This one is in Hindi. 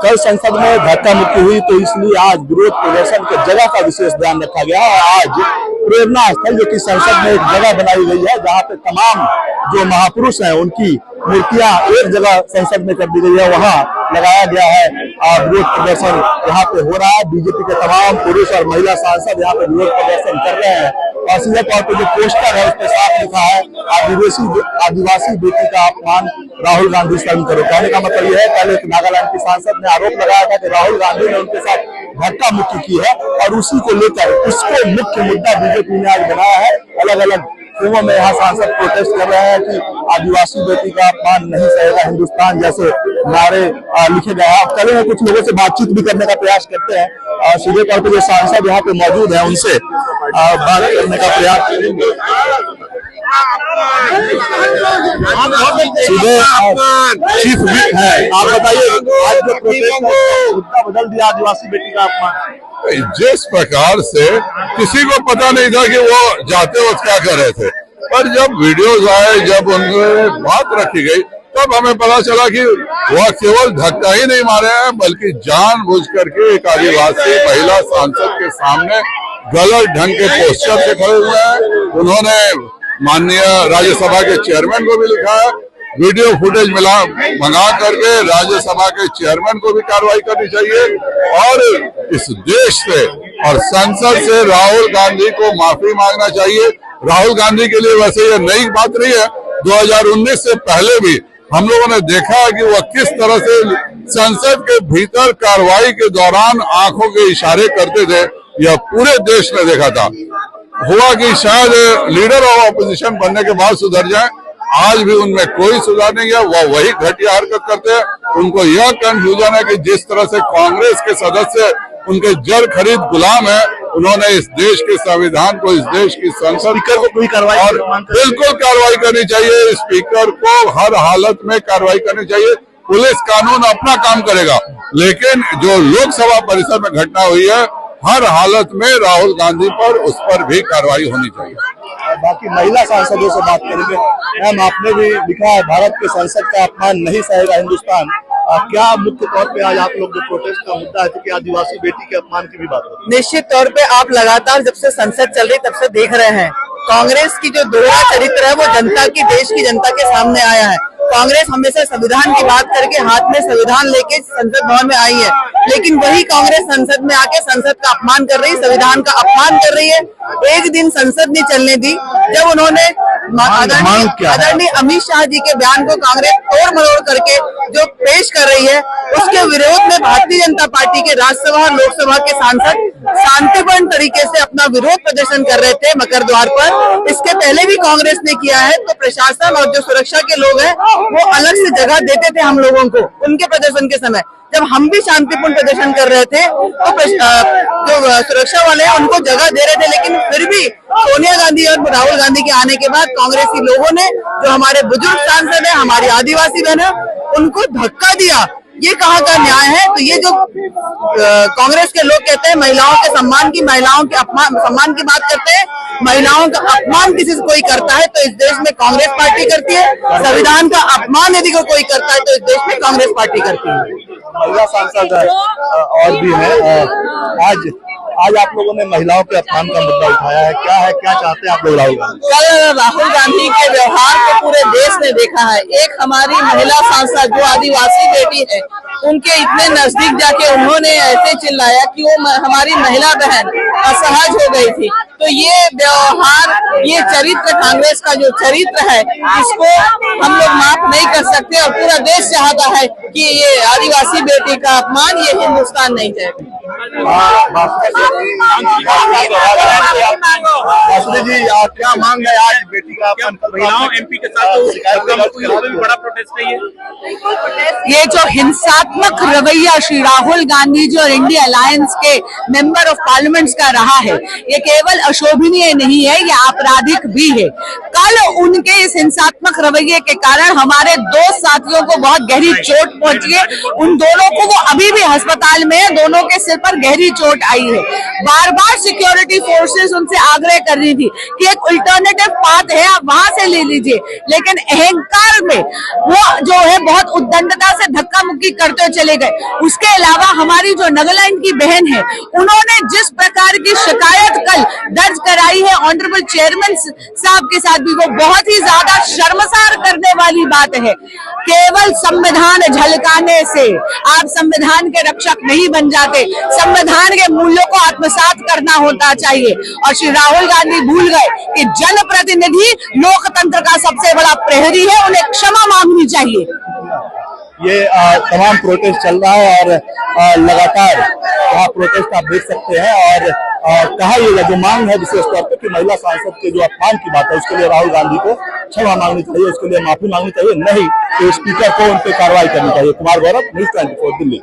कल संसद में धक्का मुक्की हुई तो इसलिए आज विरोध प्रदर्शन की जगह का विशेष ध्यान रखा गया और आज प्रेरणा स्थल जो कि संसद में एक जगह बनाई गई है जहां पे तमाम जो महापुरुष हैं उनकी मूर्तियां एक जगह संसद में कर दी गई है, वहां लगाया गया है विरोध प्रदर्शन यहाँ पे हो रहा है। बीजेपी के तमाम पुरुष और महिला सांसद यहाँ पे विरोध प्रदर्शन कर रहे हैं और सीधे तौर पर जो पोस्टर है उस पर साफ लिखा है आदिवासी बेटी का अपमान राहुल गांधी शर्म करो। कहने का मतलब यह है, पहले एक नागालैंड की सांसद ने आरोप लगाया था कि राहुल गांधी ने उनके साथ धक्का मुक्की की है और उसी को लेकर उसको मुख्य मुद्दा बीजेपी ने आज बनाया है। अलग अलग फिल्मों में यहाँ सांसद प्रोटेस्ट कर रहे हैं कि आदिवासी बेटी का अपमान नहीं सहेगा हिंदुस्तान जैसे नारे लिखे गए हैं। चले कुछ लोगों से बातचीत भी करने का प्रयास करते हैं। सीधे तौर पर जो सांसद यहाँ पे मौजूद है उनसे बात करने का प्रयास करेंगे। सीधे चीफ व्हिप है, आप बताइए आज जो प्रोटेस्ट मुद्दा बदल दिया आदिवासी बेटी का अपमान। जिस प्रकार से किसी को पता नहीं था कि वो जाते वक्त क्या कर रहे थे, पर जब वीडियोज आए, जब उनमें बात रखी गई, तब हमें पता चला कि वह केवल धक्का ही नहीं मारे हैं बल्कि जानबूझ करके एक आदिवासी महिला सांसद के सामने गलत ढंग के पोस्टर से खड़े हुए हैं। उन्होंने माननीय राज्यसभा के चेयरमैन को भी लिखा है, वीडियो फुटेज मंगा करके राज्यसभा के चेयरमैन को भी कार्रवाई करनी चाहिए और इस देश से और संसद से राहुल गांधी को माफी मांगना चाहिए। राहुल गांधी के लिए वैसे यह नई बात नहीं है, 2019 से पहले भी हम लोगों ने देखा है कि वह किस तरह से संसद के भीतर कार्रवाई के दौरान आंखों के इशारे करते थे, यह पूरे देश ने देखा था। हुआ कि शायद लीडर ऑफ ऑपोजिशन बनने के बाद सुधर जाए, आज भी उनमें कोई सुधार नहीं है, वह वही घटिया हरकत करते हैं। उनको यह कंफ्यूजन है कि जिस तरह से कांग्रेस के सदस्य उनके जड़ खरीद गुलाम है, उन्होंने इस देश के संविधान को, इस देश की संसद को कोई कार्रवाई और बिल्कुल कार्रवाई करनी चाहिए। स्पीकर को हर हालत में कार्रवाई करनी चाहिए। पुलिस कानून अपना काम करेगा, लेकिन जो लोकसभा परिसर में घटना हुई है, हर हालत में राहुल गांधी पर उस पर भी कार्रवाई होनी चाहिए। बाकी महिला सांसदों से बात करेंगे। मैम, आपने भी लिखा है भारत के संसद का अपमान नहीं सहेगा हिंदुस्तान, क्या मुख्य तौर पे आज आप लोग जो प्रोटेस्ट का मुद्दा है कि आदिवासी बेटी के अपमान की भी बात हो? निश्चित तौर पे आप लगातार जब से संसद चल रही तब से देख रहे हैं कांग्रेस की जो दोहरा चरित्र है वो जनता की, देश की जनता के सामने आया है। कांग्रेस हमेशा संविधान की बात करके हाथ में संविधान लेके संसद भवन में आई है, लेकिन वही कांग्रेस संसद में आके संसद का अपमान कर रही है, संविधान का अपमान कर रही है। एक दिन संसद नहीं चलने दी जब उन्होंने आदरणीय अमित शाह जी के बयान को कांग्रेस तोड़ मरोड़ करके जो पेश कर रही है, उसके विरोध में भारतीय जनता पार्टी के राज्यसभा और लोकसभा के सांसद शांतिपूर्ण तरीके से अपना विरोध प्रदर्शन कर रहे थे मकर द्वार पर। इसके पहले भी कांग्रेस ने किया है, तो प्रशासन और जो सुरक्षा के लोग हैं वो अलग से जगह देते थे हम लोगों को उनके प्रदर्शन के समय। जब हम भी शांतिपूर्ण प्रदर्शन कर रहे थे तो जो सुरक्षा वाले हैं उनको जगह दे रहे थे, लेकिन फिर भी सोनिया गांधी और राहुल गांधी के आने के बाद कांग्रेसी लोगों ने, जो हमारे बुजुर्ग सांसद है, हमारी आदिवासी बहन है, उनको धक्का दिया। ये कहाँ का न्याय है? तो ये जो कांग्रेस के लोग कहते हैं महिलाओं के सम्मान की, महिलाओं के सम्मान की बात करते हैं, महिलाओं का अपमान किसी से कोई करता है तो इस देश में कांग्रेस पार्टी करती है। संविधान का अपमान यदि कोई करता है तो इस देश में कांग्रेस पार्टी करती है। महिला सांसद और भी है। आज आप लोगों ने महिलाओं के अपमान का मुद्दा उठाया है, क्या है, क्या चाहते हैं आप लोग राहुल गांधी? कल राहुल गांधी के व्यवहार को पूरे देश ने देखा है। एक हमारी महिला सांसद जो आदिवासी बेटी है, उनके इतने नजदीक जाके उन्होंने ऐसे चिल्लाया कि वो हमारी महिला बहन असहज हो गई थी। तो ये व्यवहार, ये चरित्र, कांग्रेस का जो चरित्र है, इसको हम लोग माफ नहीं कर सकते और पूरा देश चाहता है कि ये आदिवासी बेटी का अपमान ये हिंदुस्तान नहीं चाहेगा। जी, क्या मांग है आज बेटी का अपमान? महिलाओं एमपी के साथ भी बड़ा प्रोटेस्ट है ये जो हिंसात्मक रवैया श्री राहुल गांधी जी और इंडिया अलायंस के मेंबर ऑफ पार्लियामेंट का रहा है, ये केवल अशोभनीय नहीं है, ये आपराधिक भी है। कल उनके इस हिंसात्मक रवैये के कारण हमारे दो साथियों को बहुत गहरी चोट पहुंची है। उन दोनों को, वो अभी भी अस्पताल में है, दोनों के सिर पर गहरी चोट आई है। बार बार सिक्योरिटी फोर्सेस उनसे आग्रह कर रही थी कि एक अल्टरनेटिव पाथ है, आप वहां से ले लीजिए, लेकिन अहंकार में वो जो है बहुत उद्दंडता से धक्का मुक्की करते चले गए। उसके अलावा हमारी जो नागालैंड की बहन है, उन्होंने जिस प्रकार की शिकायत कल दर्ज कराई है ऑनरेबल चेयरमैन साहब के साथ भी, वो बहुत ही ज्यादा शर्मसार करने वाली बात है। केवल संविधान झलकाने से आप संविधान के रक्षक नहीं बन जाते, संविधान के मूल्यों को आत्मसात करना होता चाहिए। और श्री राहुल गांधी भूल गए कि जनप्रतिनिधि लोकतंत्र का सबसे बड़ा प्रहरी है, उन्हें क्षमा मांगनी चाहिए। ये तमाम प्रोटेस्ट चल रहा है और लगातार वहाँ प्रोटेस्ट आप देख सकते हैं। और कहा ये जो मांग है विशेष तौर पर कि महिला सांसद के जो अपमान की बात है, उसके लिए राहुल गांधी को क्षमा मांगनी चाहिए, उसके लिए माफी मांगनी चाहिए, नहीं तो स्पीकर को उन पर कार्रवाई करनी चाहिए। कुमार गौरव, न्यूज़ 24 दिल्ली।